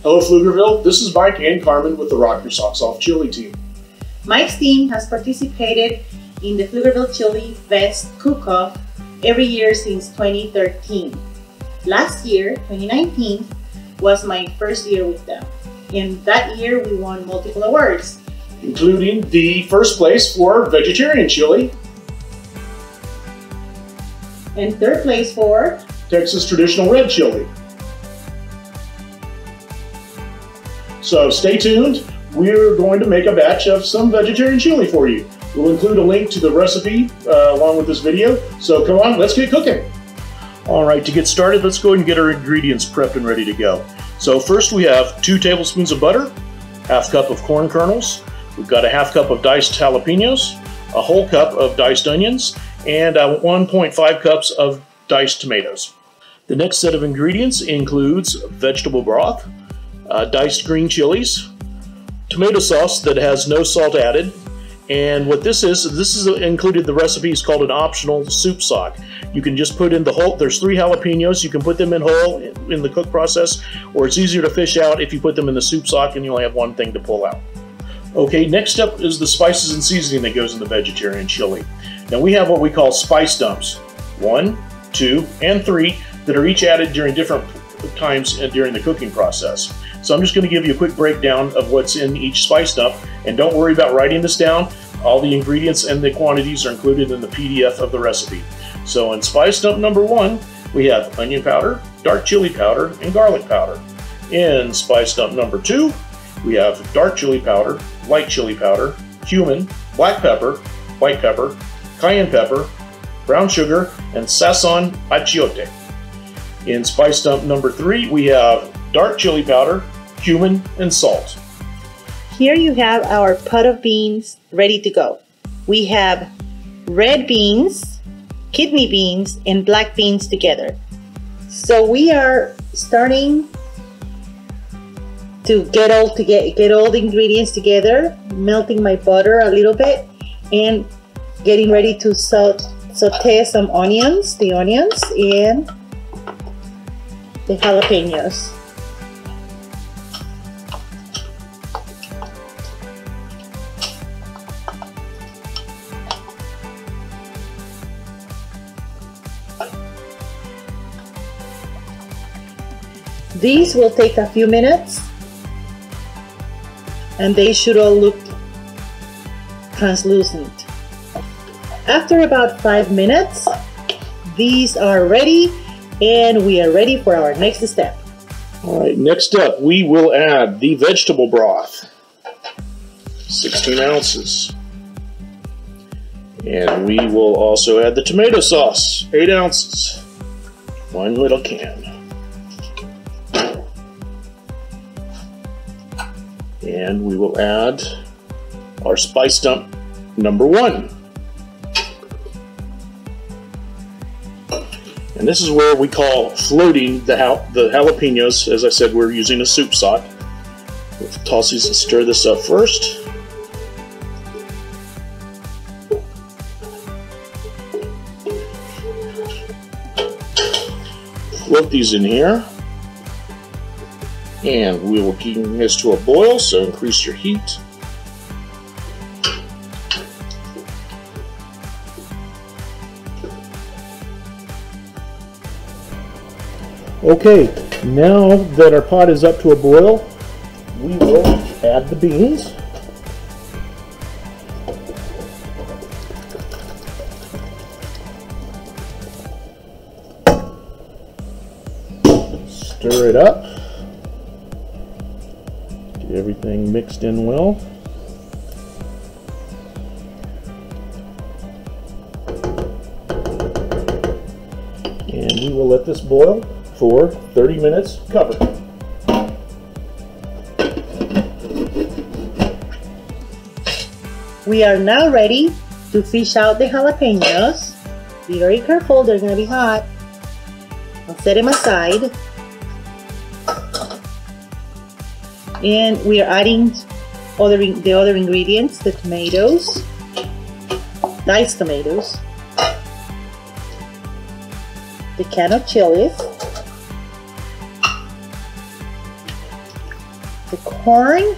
Hello Pflugerville, this is Mike and Carmen with the Rock Your Socks Off Chili team. Mike's team has participated in the Pflugerville Chili Fest Cook-Off every year since 2013. Last year, 2019, was my first year with them. In that year, we won multiple awards, including the first place for vegetarian chili and third place for Texas traditional red chili. So stay tuned. We're going to make a batch of some vegetarian chili for you. We'll include a link to the recipe along with this video. So come on, let's get cooking. All right, to get started, let's go ahead and get our ingredients prepped and ready to go. So first we have 2 tablespoons of butter, half cup of corn kernels, we've got a half cup of diced jalapenos, a whole cup of diced onions, and 1.5 cups of diced tomatoes. The next set of ingredients includes vegetable broth, diced green chilies, tomato sauce that has no salt added, and what this is included, the recipe is called an optional soup stock. You can just put in the whole, there's 3 jalapenos, you can put them in whole in the cook process, or it's easier to fish out if you put them in the soup stock and you only have one thing to pull out. Okay, next up is the spices and seasoning that goes in the vegetarian chili. Now we have what we call spice dumps, 1, 2, and 3, that are each added during different times during the cooking process. So I'm just going to give you a quick breakdown of what's in each spice dump, and don't worry about writing this down. All the ingredients and the quantities are included in the PDF of the recipe. So in spice dump number 1, we have onion powder, dark chili powder, and garlic powder. In spice dump number 2, we have dark chili powder, light chili powder, cumin, black pepper, white pepper, cayenne pepper, brown sugar, and sazon achiote. In spice dump number 3, we have dark chili powder, cumin, and salt. Here you have our pot of beans ready to go. We have red beans, kidney beans, and black beans together. So we are starting to get all the ingredients together, melting my butter a little bit, and getting ready to saute some onions, and the jalapenos. These will take a few minutes, and they should all look translucent. After about 5 minutes, these are ready, and we are ready for our next step. All right, next up, we will add the vegetable broth, 16 ounces. And we will also add the tomato sauce, 8 ounces, 1 little can. And we will add our spice dump number 1. And this is where we call floating the jalapenos. As I said, we're using a soup stock. We'll toss these and stir this up first. Float these in here. And we will bring this to a boil, so increase your heat. Okay, now that our pot is up to a boil, we will add the beans. Stir it up. Get everything mixed in well. And we will let this boil for 30 minutes covered. We are now ready to fish out the jalapenos. Be very careful, they're going to be hot. I'll set them aside. And we are adding the other ingredients, the tomatoes, diced tomatoes, the can of chilies, the corn.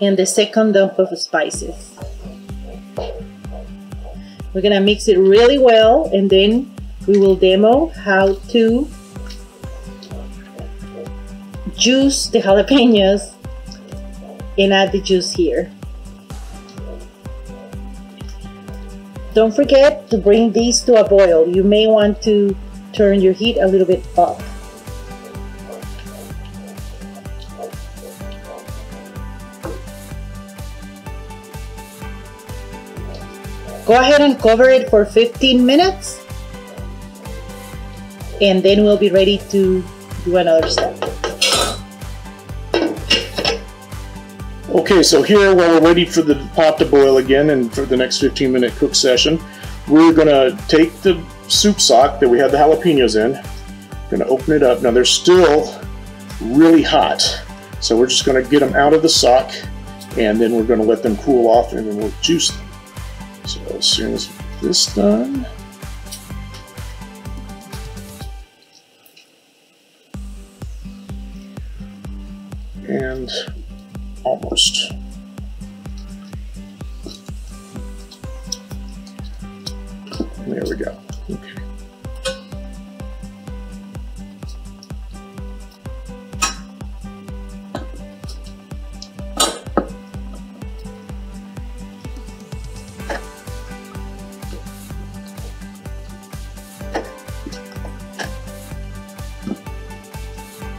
And the second dump of spices. We're gonna mix it really well, and then we will demo how to juice the jalapenos and add the juice here. Don't forget to bring these to a boil. You may want to turn your heat a little bit up. Go ahead and cover it for 15 minutes, and then we'll be ready to do another step. Okay, so here while we're waiting for the pot to boil again and for the next 15-minute cook session, we're gonna take the soup stock that we had the jalapenos in, gonna open it up. Now they're still really hot, so we're just gonna get them out of the stock, and then we're gonna let them cool off, and then we'll juice them. So as soon as this is done, and almost. There we go. Okay.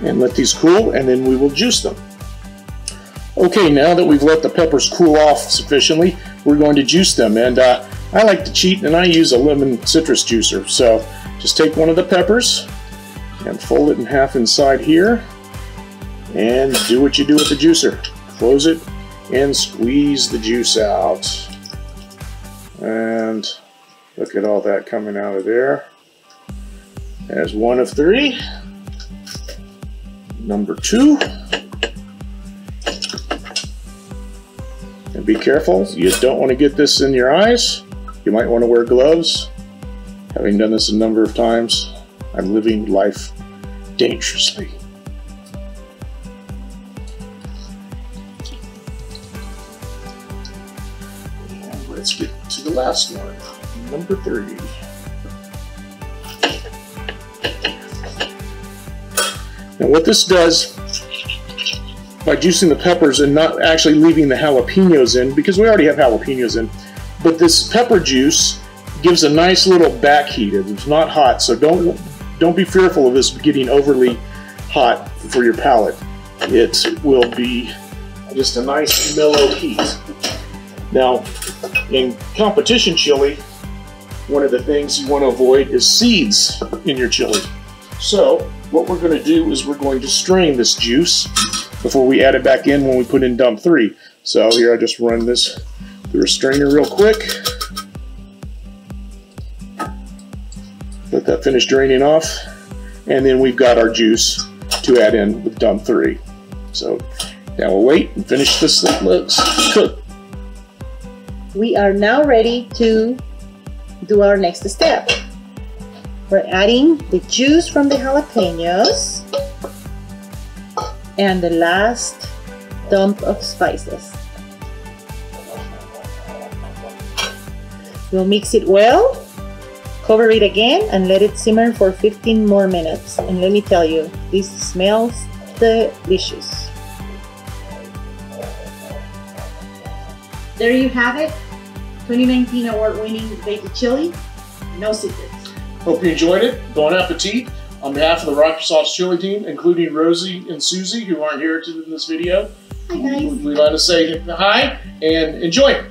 And let these cool, and then we will juice them. Okay, now that we've let the peppers cool off sufficiently, we're going to juice them. And I like to cheat, and I use a lemon citrus juicer. So just take one of the peppers and fold it in half inside here, and do what you do with the juicer. Close it and squeeze the juice out. And look at all that coming out of there. There's one of three. Number two. And be careful, you don't want to get this in your eyes. You might want to wear gloves. Having done this a number of times, I'm living life dangerously. And let's get to the last one, number 3. Now what this does, by juicing the peppers and not actually leaving the jalapenos in, because we already have jalapenos in, but this pepper juice gives a nice little back heat. It's not hot, so don't be fearful of this getting overly hot for your palate. It will be just a nice mellow heat. Now, in competition chili, one of the things you want to avoid is seeds in your chili. So what we're going to do is we're going to strain this juice before we add it back in when we put in dump 3. So here I just run this through a strainer real quick. Let that finish draining off, and then we've got our juice to add in with dump 3. So now we'll wait and finish this. Let's cook. We are now ready to do our next step. We're adding the juice from the jalapenos and the last dump of spices. We'll mix it well, cover it again, and let it simmer for 15 more minutes. And let me tell you, this smells delicious. There you have it, 2019 award-winning veggie chili, no secrets. Hope you enjoyed it. Bon appetit. On behalf of the Rock Your Sauce Chili team, including Rosie and Susie, who aren't here in this video, hi guys. We'd like to say hi and enjoy it.